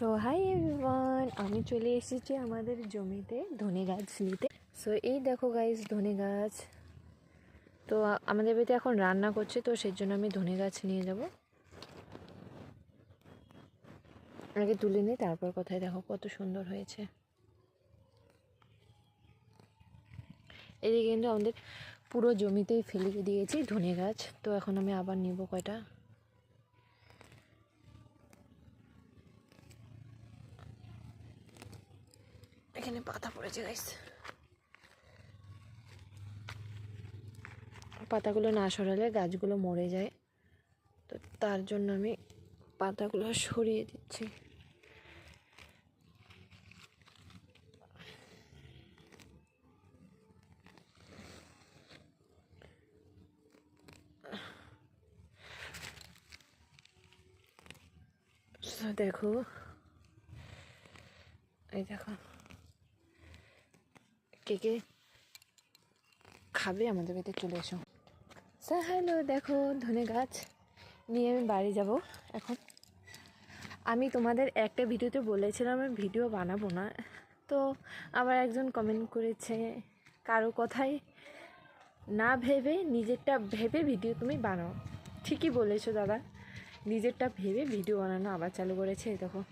So hi everyone, আমি চলে এসেছি আমাদের জমিতে ধনে গাছ নিতে। সো এই দেখো গাইস ধনে গাছ। তো আমাদের বাড়িতে এখন রান্না করছে, তো সেই জন্য আমি ধনে গাছ নিয়ে যাব। আগে তুলে নিই, তারপর কথায় দেখো কত সুন্দর হয়েছে। এদিকে কিন্তু আমাদের পুরো জমিতেই ফেলে দিয়েছি ধনে গাছ। তো এখন আমি আবার নিব কয়টা। এখানে পাতা পড়েছে গাইস, পাতাগুলো না সরালে গাছগুলো মরে যায়, তো তার জন্য আমি পাতাগুলো সরিয়ে দিচ্ছি। দেখো, এই দেখো কে কে খাবে আমাদের বাড়িতে চলে এসো। হ্যালো, দেখো ধনে গাছ নিয়ে আমি বাড়ি যাব। এখন আমি তোমাদের একটা ভিডিওতে বলেছিলাম আমি ভিডিও বানাবো না, তো আবার একজন কমেন্ট করেছে কারো কথাই না ভেবে নিজেরটা ভেবে ভিডিও তুমি বানাও। ঠিকই বলেছো দাদা, নিজেরটা ভেবে ভিডিও বানানো আবার চালু করেছে। দেখো,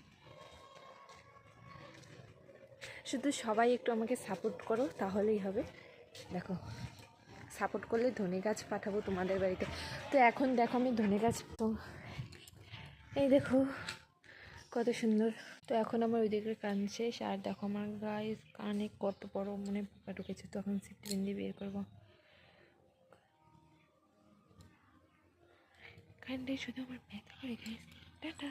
শুধু সবাই একটু আমাকে সাপোর্ট করো, তাহলেই হবে। দেখো, সাপোর্ট করলে ধনে গাছ পাঠাবো তোমাদের বাড়িতে। তো এখন দেখো আমি ধনে গাছ, তো এই দেখো কত সুন্দর। তো এখন আমার ওইদিকে কান শেষ, আর দেখো আমার গায়ে কানে কত বড় মানে পোকা ঢুকেছে। তো এখন সিফটি পেন দিয়ে বের করবো। কানটাই শুধু আমার ব্যথা করে গাইস। টাটা।